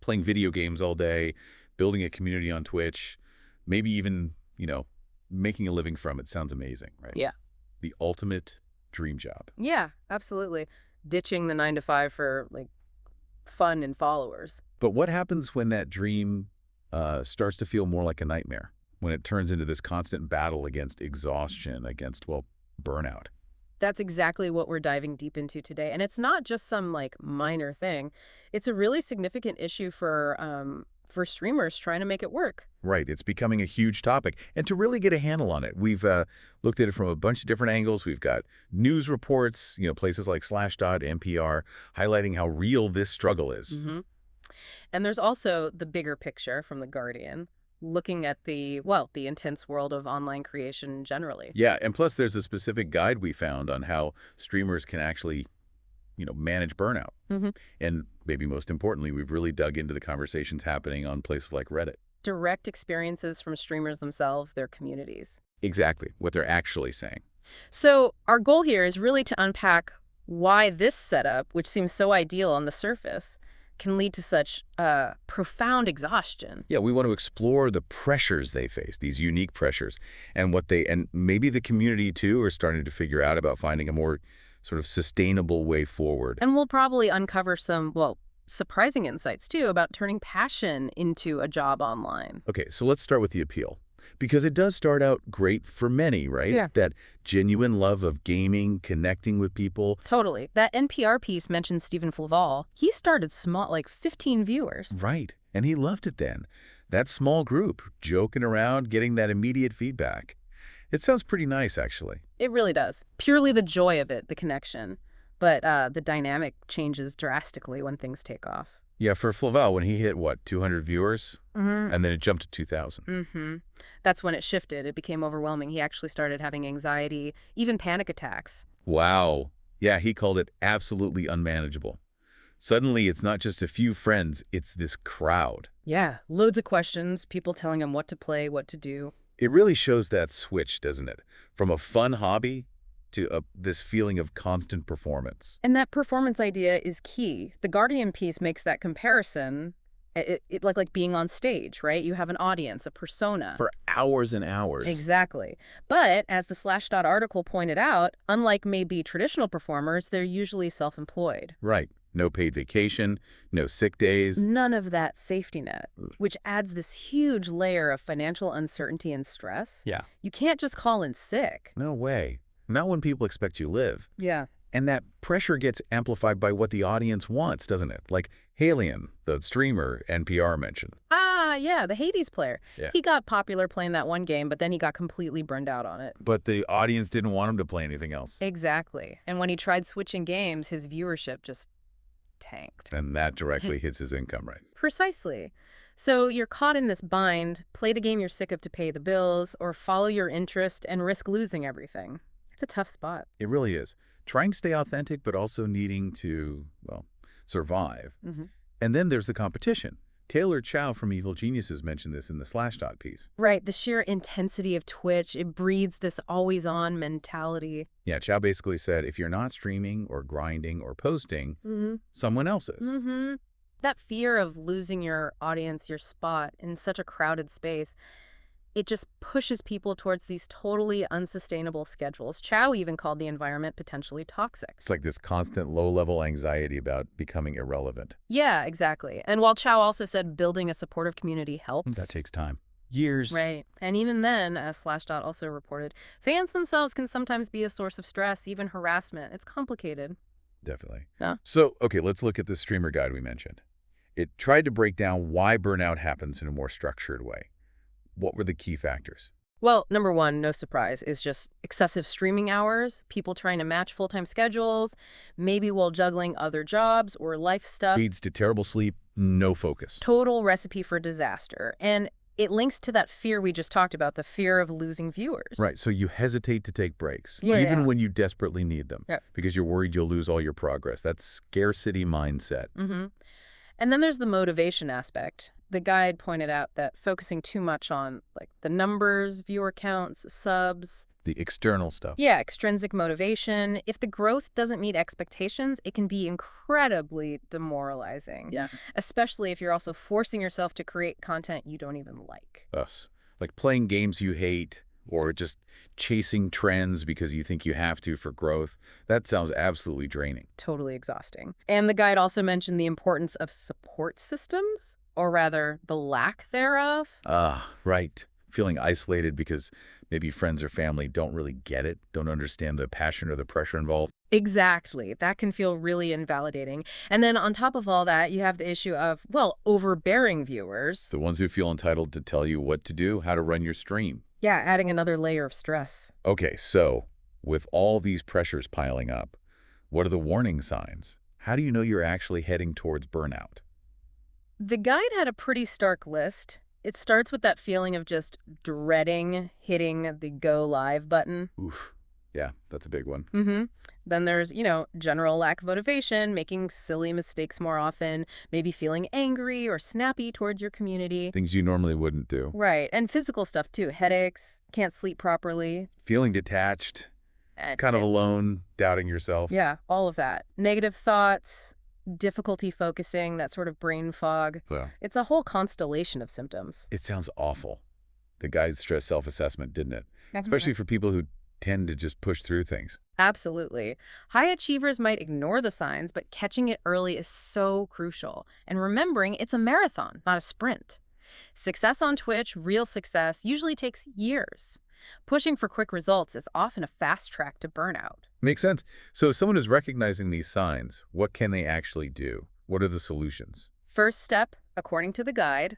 playing video games all day, building a community on Twitch, maybe even, making a living from it sounds amazing, right? Yeah. The ultimate dream job. Yeah, absolutely. Ditching the 9 to 5 for, like, fun and followers. But what happens when that dream starts to feel more like a nightmare? When it turns into this constant battle against exhaustion, against, well, burnout? That's exactly what we're diving deep into today. And it's not just some, like, minor thing. It's a really significant issue for streamers trying to make it work. Right. It's becoming a huge topic. And to really get a handle on it, we've looked at it from a bunch of different angles. We've got news reports, places like Slashdot, NPR, highlighting how real this struggle is. hmm And there's also the bigger picture from The Guardian, looking at the intense world of online creation generally. Yeah, and plus there's a specific guide we found on how streamers can actually, manage burnout. hmm And maybe most importantly, we've really dug into the conversations happening on places like Reddit. Direct experiences from streamers themselves, their communities. Exactly, what they're actually saying. So our goal here is really to unpack why this setup, which seems so ideal on the surface, can lead to such profound exhaustion. Yeah, we want to explore the pressures they face, these unique pressures, and and maybe the community too are starting to figure out about finding a more sort of sustainable way forward. And we'll probably uncover some, well, surprising insights too about turning passion into a job online. Okay, so let's start with the appeal. Because it does start out great for many, right? Yeah. That genuine love of gaming, connecting with people. Totally. That NPR piece mentioned Stephen Flavel. He started small, like 15 viewers. Right. And he loved it then. That small group, joking around, getting that immediate feedback. It sounds pretty nice, actually. It really does. Purely the joy of it, the connection. But the dynamic changes drastically when things take off. Yeah, for Flavel, when he hit, what, 200 viewers? Mm-hmm. And then it jumped to 2,000. Mm-hmm. That's when it shifted. It became overwhelming. He actually started having anxiety, even panic attacks. Wow. Yeah, he called it absolutely unmanageable. Suddenly, it's not just a few friends, it's this crowd. Yeah, loads of questions, people telling him what to play, what to do. It really shows that switch, doesn't it? From a fun hobby to this feeling of constant performance. And that performance idea is key. The Guardian piece makes that comparison, like being on stage, right? You have an audience, a persona. For hours and hours. Exactly. But as the Slashdot article pointed out, unlike maybe traditional performers, they're usually self-employed. Right. No paid vacation, no sick days. None of that safety net, which adds this huge layer of financial uncertainty and stress. Yeah. You can't just call in sick. No way. Not when people expect you to live. Yeah. And that pressure gets amplified by what the audience wants, doesn't it? Like Halion, the streamer NPR mentioned. Ah, yeah, the Hades player. Yeah. He got popular playing that one game, but then he got completely burned out on it. But the audience didn't want him to play anything else. Exactly. And when he tried switching games, his viewership just tanked. And that directly hits his income, right? Precisely. So you're caught in this bind, play the game you're sick of to pay the bills, or follow your interest and risk losing everything. It's a tough spot. It really is. Trying to stay authentic, but also needing to, well, survive. Mm-hmm. And then there's the competition. Taylor Chow from Evil Geniuses mentioned this in the Slashdot piece. Right, the sheer intensity of Twitch, it breeds this always-on mentality. Yeah, Chow basically said, if you're not streaming or grinding or posting, someone else is. Mm-hmm. That fear of losing your audience, your spot in such a crowded space, it just pushes people towards these totally unsustainable schedules. Chow even called the environment potentially toxic. It's like this constant low-level anxiety about becoming irrelevant. Yeah, exactly. And while Chow also said building a supportive community helps. That takes time. Years. Right. And even then, as Slashdot also reported, fans themselves can sometimes be a source of stress, even harassment. It's complicated. Definitely. Yeah. So, okay, let's look at the streamer guide we mentioned. It tried to break down why burnout happens in a more structured way. What were the key factors? Well, number one, no surprise, is just excessive streaming hours, people trying to match full-time schedules, maybe while juggling other jobs or life stuff. Leads to terrible sleep, no focus. Total recipe for disaster. And it links to that fear we just talked about, the fear of losing viewers. Right, so you hesitate to take breaks, Yeah, even yeah. when you desperately need them, Yeah. because you're worried you'll lose all your progress. That's scarcity mindset. Mm-hmm. And then there's the motivation aspect. The guide pointed out that focusing too much on like the numbers, viewer counts, subs. The external stuff. Yeah, extrinsic motivation. If the growth doesn't meet expectations, it can be incredibly demoralizing. Yeah. Especially if you're also forcing yourself to create content you don't even like. Us. Like playing games you hate or just chasing trends because you think you have to for growth. That sounds absolutely draining. Totally exhausting. And the guide also mentioned the importance of support systems, or rather, the lack thereof. Ah, right. Feeling isolated because maybe friends or family don't really get it, don't understand the passion or the pressure involved. Exactly. That can feel really invalidating. And then on top of all that, you have the issue of, well, overbearing viewers. The ones who feel entitled to tell you what to do, how to run your stream. Yeah, adding another layer of stress. Okay, so with all these pressures piling up, what are the warning signs? How do you know you're actually heading towards burnout? The guide had a pretty stark list. It starts with that feeling of just dreading hitting the go live button. Oof. Yeah, that's a big one. Then there's, general lack of motivation, making silly mistakes more often, maybe feeling angry or snappy towards your community. Things you normally wouldn't do. Right. And physical stuff too. Headaches, can't sleep properly. Feeling detached, Eh, kind of eh, alone, doubting yourself. Yeah, all of that. Negative thoughts, difficulty focusing, that sort of brain fog. Yeah. It's a whole constellation of symptoms. It sounds awful. The guide's stress self-assessment, didn't it? Mhm. Especially for people who tend to just push through things. Absolutely. High achievers might ignore the signs, but catching it early is so crucial. And remembering it's a marathon, not a sprint. Success on Twitch, real success, usually takes years. Pushing for quick results is often a fast track to burnout. Makes sense. So if someone is recognizing these signs, what can they actually do? What are the solutions? First step, according to the guide,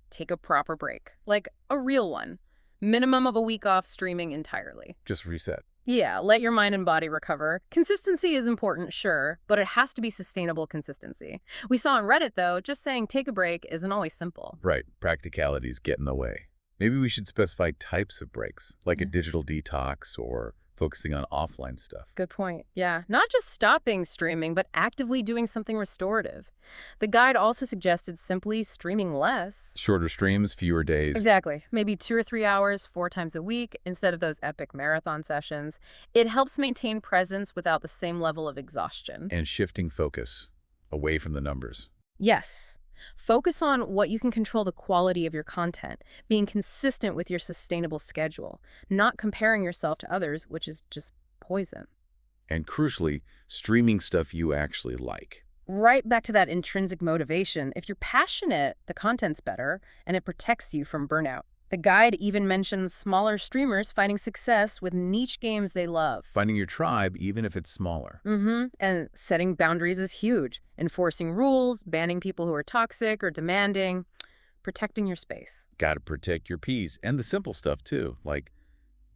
take a proper break. Like a real one. Minimum of a week off streaming entirely. Just reset. Yeah, let your mind and body recover. Consistency is important, sure, but it has to be sustainable consistency. We saw on Reddit, though, just saying take a break isn't always simple. Right. Practicalities get in the way. Maybe we should specify types of breaks, like a digital detox or focusing on offline stuff. Good point. Yeah, not just stopping streaming, but actively doing something restorative. The guide also suggested simply streaming less. Shorter streams, fewer days. Exactly. Maybe 2 or 3 hours, 4 times a week, instead of those epic marathon sessions. It helps maintain presence without the same level of exhaustion. And shifting focus away from the numbers. Yes. Focus on what you can control the quality of your content, being consistent with your sustainable schedule, not comparing yourself to others, which is just poison. And crucially, streaming stuff you actually like. Right back to that intrinsic motivation. If you're passionate, the content's better, and it protects you from burnout. The guide even mentions smaller streamers finding success with niche games they love. Finding your tribe, even if it's smaller. And setting boundaries is huge. Enforcing rules, banning people who are toxic or demanding, protecting your space. Got to protect your peace. And the simple stuff, too, like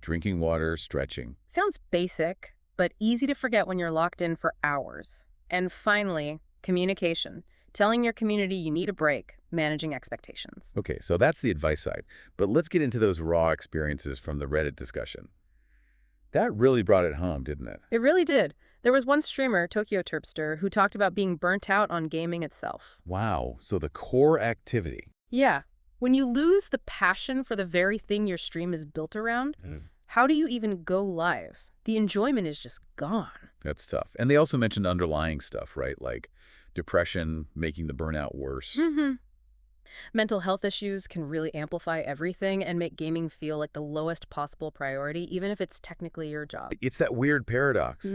drinking water, stretching. Sounds basic, but easy to forget when you're locked in for hours. And finally, communication. Telling your community you need a break, managing expectations. Okay, so that's the advice side. But let's get into those raw experiences from the Reddit discussion. That really brought it home, didn't it? It really did. There was one streamer, Tokyo Terpster, who talked about being burnt out on gaming itself. Wow, so the core activity. Yeah. When you lose the passion for the very thing your stream is built around, how do you even go live? The enjoyment is just gone. That's tough. And they also mentioned underlying stuff, right? Like depression, making the burnout worse. Mental health issues can really amplify everything and make gaming feel like the lowest possible priority, even if it's technically your job. It's that weird paradox.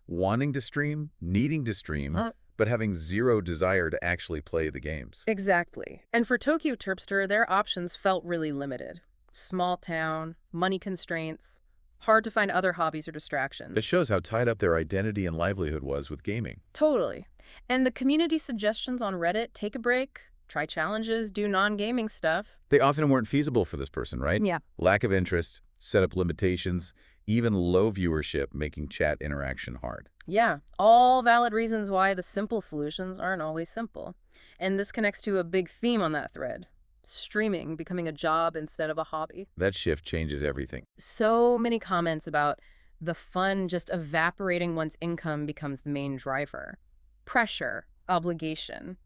Wanting to stream, needing to stream, but having zero desire to actually play the games. Exactly. And for Tokyo Terpster, their options felt really limited. Small town, money constraints, hard to find other hobbies or distractions. It shows how tied up their identity and livelihood was with gaming. Totally. And the community suggestions on Reddit, take a break, try challenges, do non-gaming stuff. They often weren't feasible for this person, right? Yeah. Lack of interest, setup limitations, even low viewership making chat interaction hard. Yeah, all valid reasons why the simple solutions aren't always simple. And this connects to a big theme on that thread. Streaming becoming a job instead of a hobby. That shift changes everything. So many comments about the fun just evaporating once income becomes the main driver. Pressure, obligation.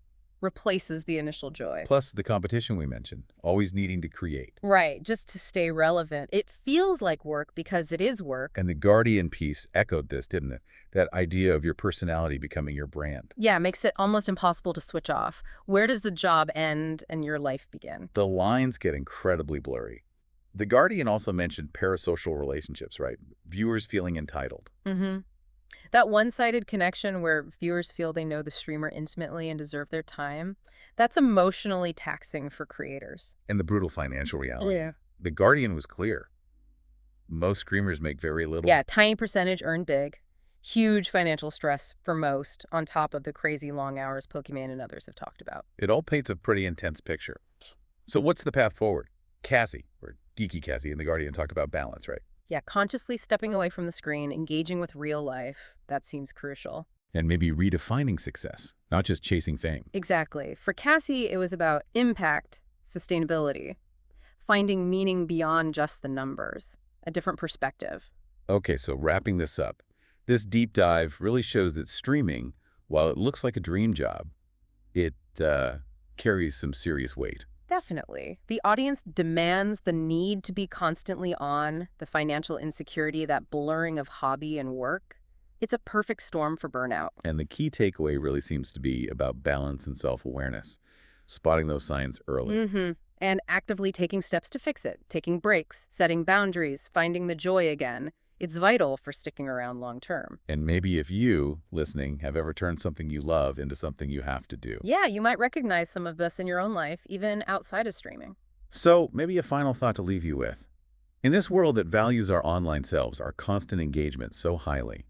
replaces the initial joy. Plus the competition we mentioned, always needing to create. Right, just to stay relevant. It feels like work because it is work. And the Guardian piece echoed this, didn't it? That idea of your personality becoming your brand. Yeah, it makes it almost impossible to switch off. Where does the job end and your life begin? The lines get incredibly blurry. The Guardian also mentioned parasocial relationships, right? Viewers feeling entitled. Mm-hmm. That one-sided connection where viewers feel they know the streamer intimately and deserve their time, that's emotionally taxing for creators. And the brutal financial reality. Yeah. The Guardian was clear. Most streamers make very little. Yeah, tiny percentage earn big. Huge financial stress for most, on top of the crazy long hours Pokemon and others have talked about. It all paints a pretty intense picture. So what's the path forward? Cassie, or Geeky Cassie in The Guardian, talked about balance, right? Yeah, consciously stepping away from the screen, engaging with real life, that seems crucial. And maybe redefining success, not just chasing fame. Exactly. For Cassie, it was about impact, sustainability, finding meaning beyond just the numbers, a different perspective. Okay, so wrapping this up, this deep dive really shows that streaming, while it looks like a dream job, it carries some serious weight. Definitely. The audience demands the need to be constantly on, the financial insecurity, that blurring of hobby and work. It's a perfect storm for burnout. And the key takeaway really seems to be about balance and self-awareness, spotting those signs early. Mm-hmm. And actively taking steps to fix it, taking breaks, setting boundaries, finding the joy again. It's vital for sticking around long term. And maybe if you, listening, have ever turned something you love into something you have to do. Yeah, you might recognize some of this in your own life, even outside of streaming. So maybe a final thought to leave you with. In this world that values our online selves, our constant engagement so highly,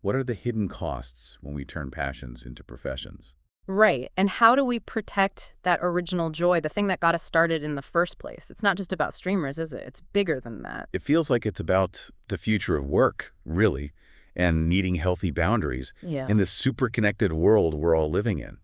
what are the hidden costs when we turn passions into professions? Right. And how do we protect that original joy, the thing that got us started in the first place? It's not just about streamers, is it? It's bigger than that. It feels like it's about the future of work, really, and needing healthy boundaries Yeah. in this super connected world we're all living in.